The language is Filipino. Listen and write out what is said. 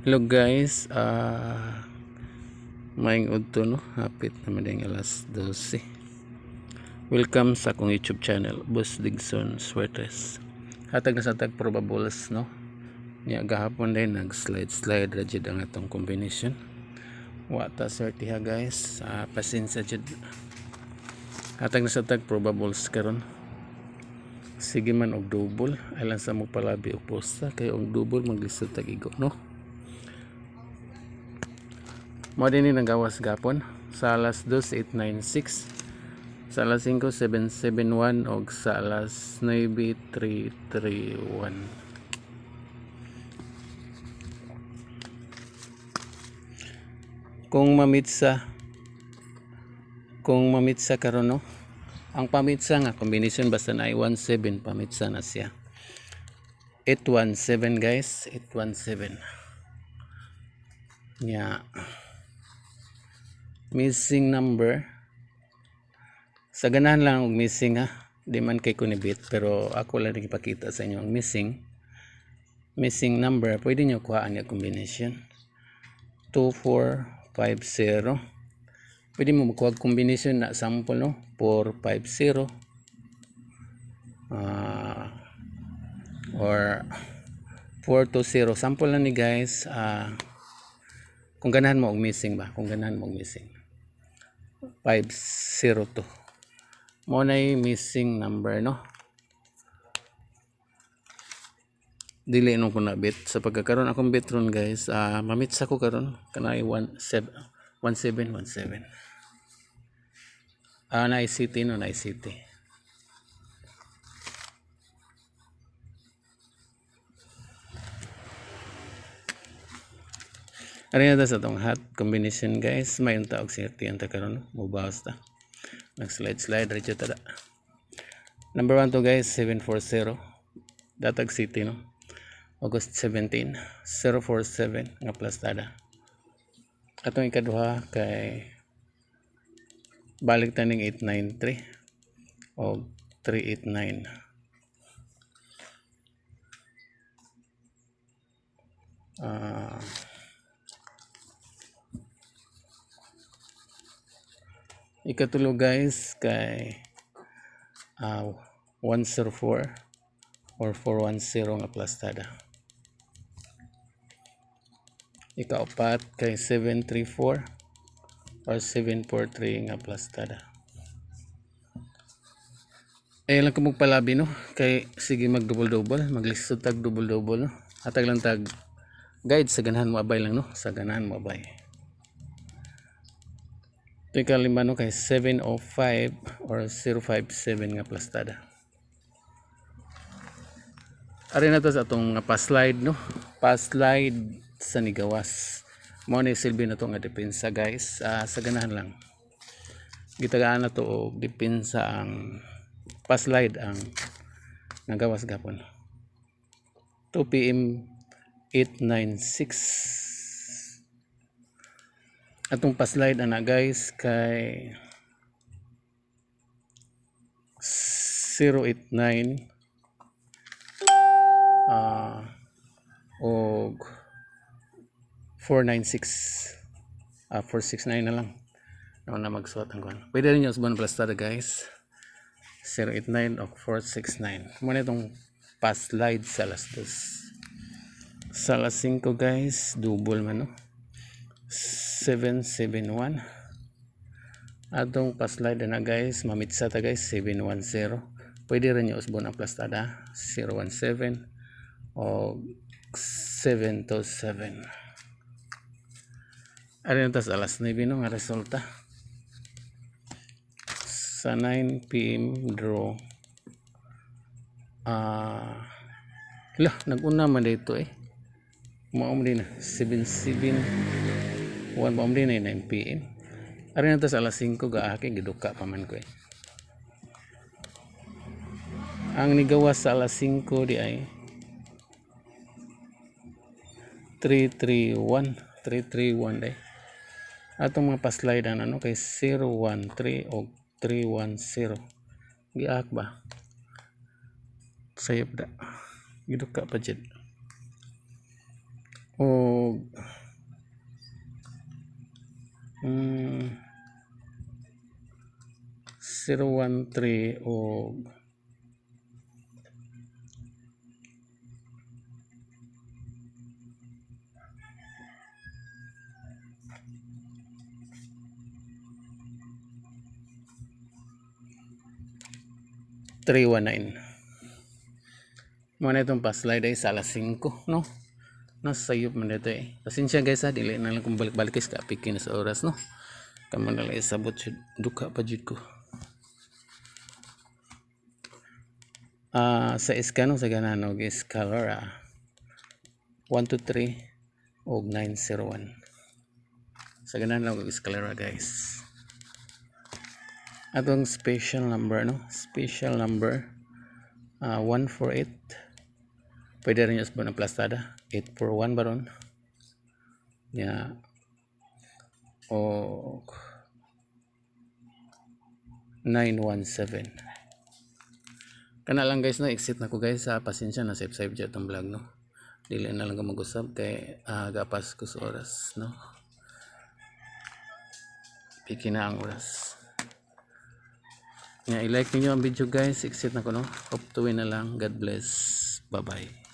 Hello guys, maing udto no, hapit na mading alas 12. Welcome sa akong YouTube channel, Boss Digson Swertes. Hatag na sa tag probables no. Nya gahapon din nag slide rajid ang atong combination. Wata certi ha guys, pasensya jud. Hatag na sa tag probables karon. Sige man og double, alang sa mo palabi og posta kay og double maglisod tag igo no. Mo din ni nagawas gapon sa alas 2:896, sa alas 5:771 og sa alas 9:331. Kung mamitsa karon no, ang pamitsa nga kombinasyon basta na ay 17 pamitsa na siya. 817 guys, 817. Nya missing number sa ganahan lang og missing ha, di man kay kunibit pero ako lang ipakita sa inyo ang missing number. Pwede nyo kuhaan yung combination 2450. pwede mo magkuha combination na sample no, 450 or 420 sample lang ni guys. Kung ganahan mo og missing ba, kung ganahan mo og missing 502 mo na missing number no. Dili nung kuna bit sa pagkakaroon akong bitron guys. Mamitsa ko karon kanay 1717. Na ICT no, na ICT. Ari na sa tong hot combination guys, may unta og certi anta karon mubawas ta. Nag slide radyo tada. Number 1 to guys, 740 Datag City no. August 17 047 nga plastada. Atong ikaduha kay balik taning 893 o 389. Ikatulo guys kay 104 or 410 nga plastada. Ikaapat kay 734 or 743 nga plastada. Lang ko magpalabi no, kay sige mag double maglisod tag double no. Hatag lang tag guide sa ganahan mo abay lang no, sa ganahan mo abay. Ito ikalima no kay 705 or 057 nga plastada. Ari na to sa atong pa-slide no, pa-slide sa nigawas. Mo ni silbi na to nga depensa guys. Sa ganahan lang gitagaan na to og depensa ang pa-slide ang nagawas gapon. 2 PM 896 atong pa-slide ana guys kay 089 og 496 469 na lang na magsuot ang kuan. Pwede rin yung usban plastada guys, 089 o 469. Muna itong pa-slide sa alas 2. Sa alas 5 guys, double man no, 771. Atong pa-slide na guys, mamitsa ta guys, 710. Pwede rin yung usban ang plastada, 017 o 727. Ari na tas alas 9 no nga resulta. Sa 9 PM draw naguna man dito maum din na 771 maum din na 9 PM. Ari na tas alas 5 gaaki giduka pa man ko Ang nigawas sa alas 5 di ay 331 day. Atong mga pa-slide ano kay 013 o 310. Giak ba? Sayop da. Giduka pa jud. o mm, 013 o 319. Muna itong pa-slide ay sa alas 5, no? Nasayop man dito eh. Pasensya guys ha, dili na lang kung balik-balik guys, kapikin na sa oras, no? Kamu na lang isabot siya, duka pa jud ko. Sa iskano sa gananog is color 123 o 901. Sa gananog is color guys. Atong special number, no? Special number 148. Pwede rin yung ng plastada 841 baron ya o 917. Kana lang guys, no, exit na ko guys, sa pasensya na save dyan itong vlog, no, dili na lang ko mag-usap kay gapas ko sa oras, no, piki na ang oras nga. I-like niyo ang video guys, exit na ko, no, hope to win na lang. God bless, bye bye.